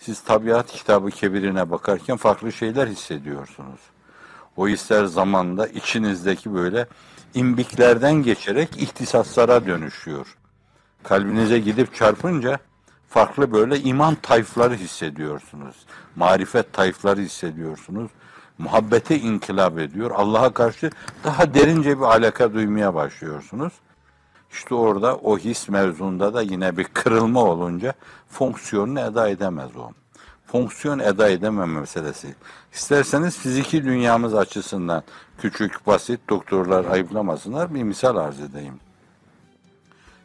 Siz Tabiat Kitabı Kebir'ine bakarken farklı şeyler hissediyorsunuz. O hisler zamanla içinizdeki böyle imbiklerden geçerek ihtisaslara dönüşüyor. Kalbinize gidip çarpınca farklı böyle iman tayfları hissediyorsunuz. Marifet tayfları hissediyorsunuz. Muhabbete inkılap ediyor. Allah'a karşı daha derince bir alaka duymaya başlıyorsunuz. İşte orada o his mevzunda da yine bir kırılma olunca fonksiyonunu eda edemez o. Fonksiyon eda edememe meselesi. İsterseniz fiziki dünyamız açısından küçük, basit, doktorlar ayıplamasınlar, bir misal arz edeyim.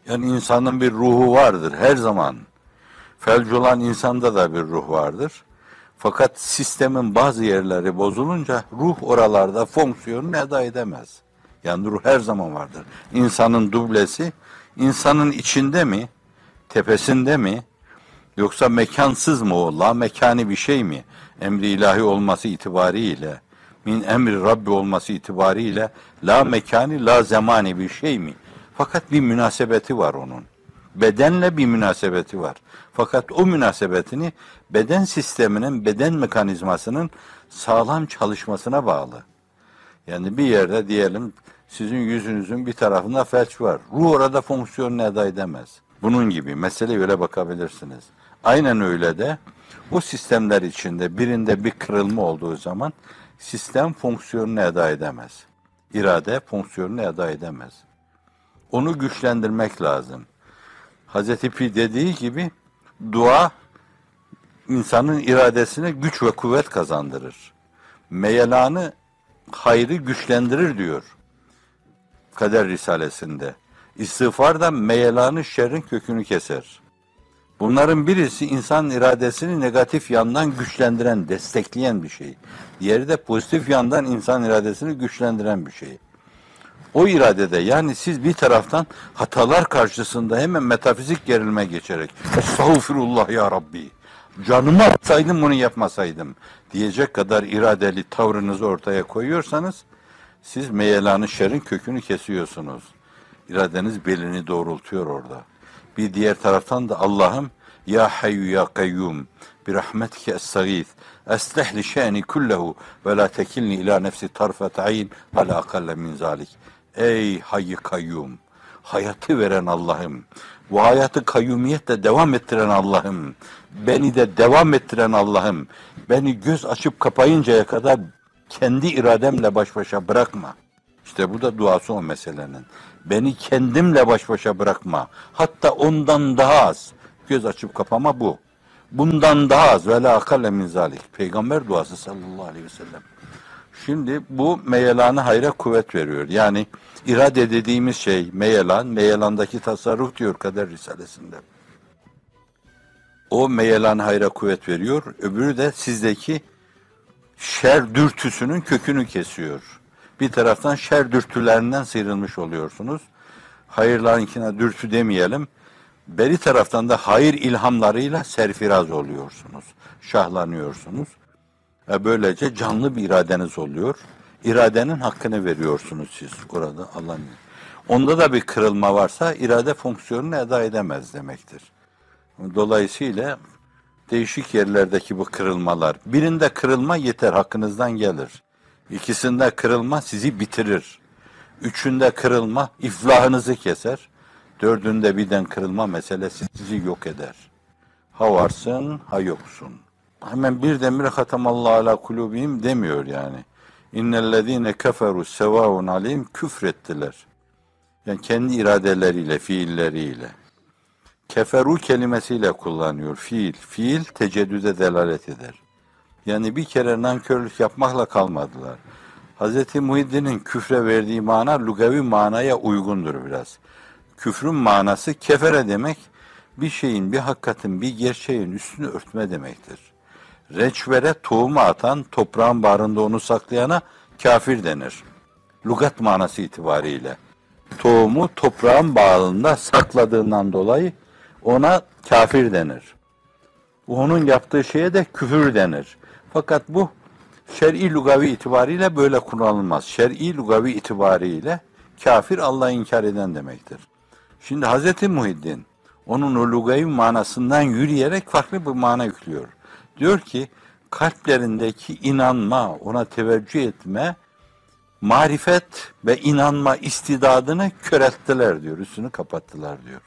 Yani insanın bir ruhu vardır her zaman. Felç olan insanda da bir ruh vardır. Fakat sistemin bazı yerleri bozulunca ruh oralarda fonksiyonunu eda edemez. Yani ruh her zaman vardır. İnsanın dublesi, insanın içinde mi, tepesinde mi, yoksa mekansız mı o, la mekani bir şey mi? Emri ilahi olması itibariyle, min emri Rabbi olması itibariyle, la mekani, la zamani bir şey mi? Fakat bir münasebeti var onun. Bedenle bir münasebeti var. Fakat o münasebetini beden sisteminin, beden mekanizmasının sağlam çalışmasına bağlı. Yani bir yerde diyelim sizin yüzünüzün bir tarafında felç var. Ruh orada fonksiyonunu eda edemez. Bunun gibi meseleye öyle bakabilirsiniz. Aynen öyle de o sistemler içinde birinde bir kırılma olduğu zaman sistem fonksiyonunu eda edemez. İrade fonksiyonunu eda edemez. Onu güçlendirmek lazım. Hazreti Pi dediği gibi dua insanın iradesine güç ve kuvvet kazandırır. Meyelanı hayrı güçlendirir diyor Kader Risalesi'nde. İstiğfar da meyelanı şerrin kökünü keser. Bunların birisi insan iradesini negatif yandan güçlendiren, destekleyen bir şey. Diğeri de pozitif yandan insan iradesini güçlendiren bir şey. O iradede yani siz bir taraftan hatalar karşısında hemen metafizik gerilme geçerek Estağfirullah ya Rabbi, canımı atsaydım bunu yapmasaydım diyecek kadar iradeli tavrınızı ortaya koyuyorsanız siz meyelanı şerrin kökünü kesiyorsunuz. İradeniz belini doğrultuyor orada. Bir diğer taraftan da Allah'ım ya hayyu ya kayyum bi rahmetike estağith eslih li şe'ni kullehu ve la tekilni ila nefsi tarfet ayn ve la akalle min zalik. Ey hayy kayyum, hayatı veren Allah'ım, bu hayatı kayyumiyetle devam ettiren Allah'ım, beni de devam ettiren Allah'ım, beni göz açıp kapayıncaya kadar kendi irademle baş başa bırakma. İşte bu da duası o meselenin. Beni kendimle baş başa bırakma. Hatta ondan daha az. Göz açıp kapama bu. Bundan daha az. Ve la akalle min zalik. Peygamber duası sallallahu aleyhi ve sellem. Şimdi bu meyelanı hayra kuvvet veriyor. Yani irade dediğimiz şey meyelan, meyelandaki tasarruf diyor Kader Risalesi'nde. O meyelan hayra kuvvet veriyor. Öbürü de sizdeki şer dürtüsünün kökünü kesiyor. Bir taraftan şer dürtülerinden sıyrılmış oluyorsunuz. Hayırlarınkine dürtü demeyelim. Beri taraftan da hayır ilhamlarıyla serfiraz oluyorsunuz. Şahlanıyorsunuz. Böylece canlı bir iradeniz oluyor. İradenin hakkını veriyorsunuz siz orada Allah'ın. Onda da bir kırılma varsa irade fonksiyonunu eda edemez demektir. Dolayısıyla değişik yerlerdeki bu kırılmalar. Birinde kırılma yeter, hakkınızdan gelir. İkisinde kırılma sizi bitirir. Üçünde kırılma iflahınızı keser. Dördünde birden kırılma meselesi sizi yok eder. Ha varsın, ha yoksun. Hemen bir demir hatamallahu ala kulubihim demiyor yani. İnnellezîne keferu sevâun aleyhim küfrettiler. Yani kendi iradeleriyle, fiilleriyle. Keferu kelimesiyle kullanıyor fiil. Fiil teceddüde delalet eder. Yani bir kere nankörlük yapmakla kalmadılar. Hz. Muhiddin'in küfre verdiği mana lugavi manaya uygundur biraz. Küfrün manası kefere demek, bir şeyin, bir hakikatin, bir gerçeğin üstünü örtme demektir. Reçvere tohumu atan, toprağın bağrında onu saklayana kafir denir. Lugat manası itibariyle. Tohumu toprağın bağrında sakladığından dolayı ona kafir denir. Onun yaptığı şeye de küfür denir. Fakat bu şer'i lugavi itibariyle böyle kullanılmaz. Şer'i lugavi itibariyle kafir Allah'ı inkar eden demektir. Şimdi Hz. Muhiddin onun o lugavi manasından yürüyerek farklı bir mana yüklüyor. Diyor ki kalplerindeki inanma, ona teveccüh etme, marifet ve inanma istidadını körelttiler diyor. Üstünü kapattılar diyor.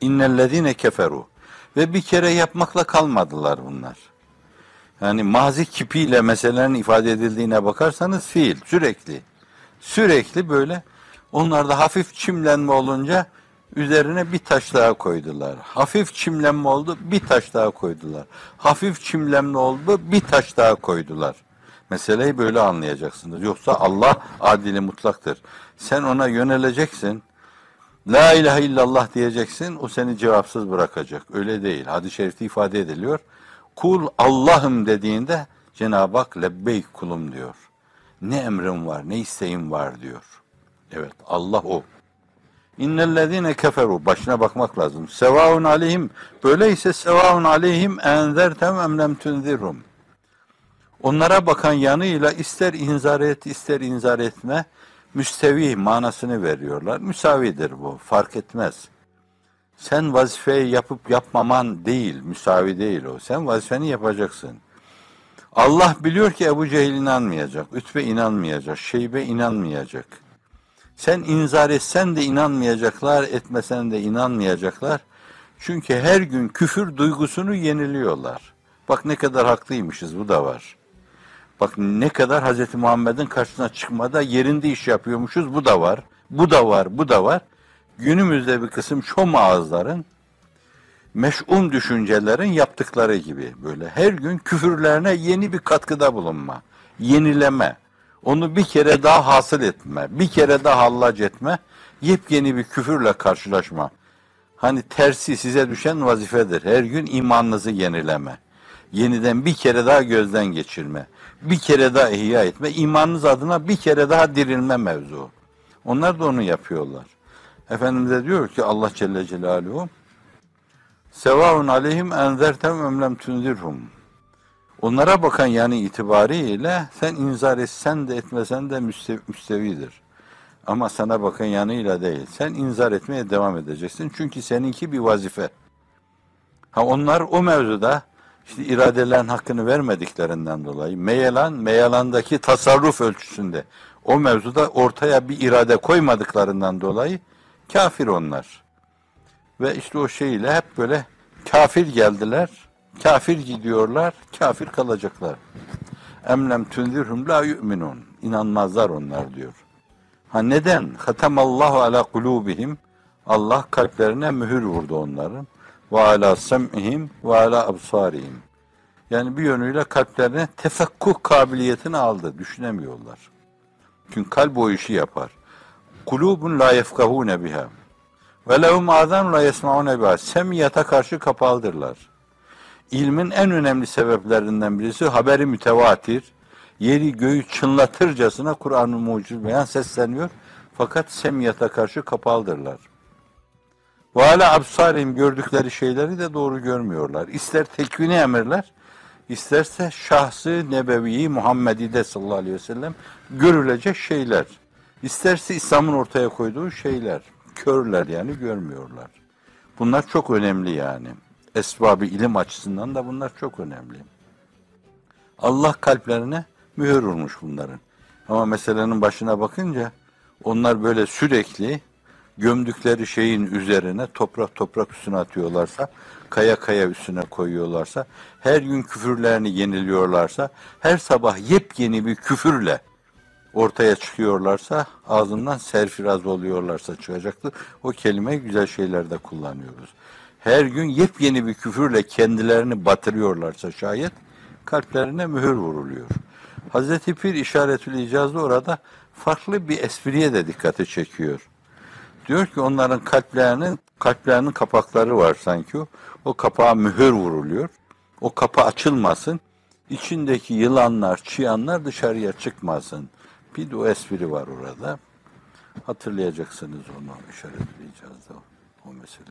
İnnellezine keferu. Ve bir kere yapmakla kalmadılar bunlar. Yani mazi kipiyle meselelerin ifade edildiğine bakarsanız fiil sürekli böyle onlarda hafif çimlenme olunca üzerine bir taş daha koydular. Hafif çimlenme oldu, bir taş daha koydular. Hafif çimlenme oldu, bir taş daha koydular. Meseleyi böyle anlayacaksınız. Yoksa Allah adili mutlaktır. Sen ona yöneleceksin. La ilahe illallah diyeceksin, o seni cevapsız bırakacak. Öyle değil. Hadis-i şerifte ifade ediliyor. Kul Allah'ım dediğinde Cenab-ı Hak lebbeyk kulum diyor. Ne emrim var, ne isteğim var diyor. Evet, Allah o. İnnellezine keferu, başına bakmak lazım. Sevaun aleyhim, böyleyse sevaun aleyhim enzertem em lem tunzirhum. Onlara bakan yanıyla ister inzar et, ister inzar etme, müstevi manasını veriyorlar. Müsavidir bu, fark etmez. Sen vazifeyi yapıp yapmaman değil, müsavi değil o. Sen vazifeni yapacaksın. Allah biliyor ki Ebu Cehil inanmayacak, Ütbe inanmayacak, Şeybe inanmayacak. Sen inzar etsen de inanmayacaklar, etmesen de inanmayacaklar. Çünkü her gün küfür duygusunu yeniliyorlar. Bak ne kadar haklıymışız, bu da var. Bak ne kadar Hz. Muhammed'in karşısına çıkmada yerinde iş yapıyormuşuz, bu da var. Bu da var, bu da var. Günümüzde bir kısım şom ağızların, meş'um düşüncelerin yaptıkları gibi böyle her gün küfürlerine yeni bir katkıda bulunma, yenileme, onu bir kere daha hasıl etme, bir kere daha hallac etme, yepyeni bir küfürle karşılaşma. Hani tersi size düşen vazifedir. Her gün imanınızı yenileme. Yeniden bir kere daha gözden geçirme. Bir kere daha ihya etme. İmanınız adına bir kere daha dirilme mevzu. Onlar da onu yapıyorlar. Efendimiz de diyor ki Allah Celle Celaluhu Sevaun aleyhim enzertem emlem tunzirhum. Onlara bakan yani itibariyle sen inzar etsen de etmesen de müstevidir. Ama sana bakan yanıyla değil. Sen inzar etmeye devam edeceksin. Çünkü seninki bir vazife. Onlar o mevzuda işte iradelerin hakkını vermediklerinden dolayı meyelandaki tasarruf ölçüsünde o mevzuda ortaya bir irade koymadıklarından dolayı kafir onlar. Ve işte o şeyle hep böyle kafir geldiler, kafir gidiyorlar, kafir kalacaklar. Emlem tunzirhum la yu'minun. İnanmazlar onlar diyor. Neden? Hatemallahu ala kulubihim. Allah kalplerine mühür vurdu onların. Ve ala sem'ihim ve ala absarihim. Yani bir yönüyle kalplerine tefekkuh kabiliyetini aldı. Düşünemiyorlar. Çünkü kalp o işi yapar. Kulubun la yefkahune biha. Ve lehum azan la yesmaune biha. Semiyata karşı kapalıdırlar. İlmin en önemli sebeplerinden birisi haberi mütevatir. Yeri göğü çınlatırcasına Kur'an-ı Muciz Beyan sesleniyor. Fakat semiyata karşı kapalıdırlar. Ve ala absarim gördükleri şeyleri de doğru görmüyorlar. İster tekvini emirler, isterse şahsı nebeviyi Muhammedi'de sallallahu aleyhi ve sellem görülecek şeyler. İsterse İslam'ın ortaya koyduğu şeyler. Körler yani görmüyorlar. Bunlar çok önemli yani. Esbab-ı ilim açısından da bunlar çok önemli. Allah kalplerine mühür vurmuş bunların. Ama meselenin başına bakınca onlar böyle sürekli gömdükleri şeyin üzerine toprak üstüne atıyorlarsa, kaya üstüne koyuyorlarsa, her gün küfürlerini yeniliyorlarsa, her sabah yepyeni bir küfürle ortaya çıkıyorlarsa, ağzından serfiraz oluyorlarsa çıkacaktır. O kelimeyi güzel şeylerde kullanıyoruz. Her gün yepyeni bir küfürle kendilerini batırıyorlarsa şayet, kalplerine mühür vuruluyor. Hazreti Pir İşaretül İcaz'da orada farklı bir espriye de dikkati çekiyor. Diyor ki onların kalplerinin kapakları var sanki. O kapağa mühür vuruluyor. O kapı açılmasın. İçindeki yılanlar, çıyanlar dışarıya çıkmasın. Bir de o espri var orada. Hatırlayacaksınız onu İşaretül İcaz'da o mesele.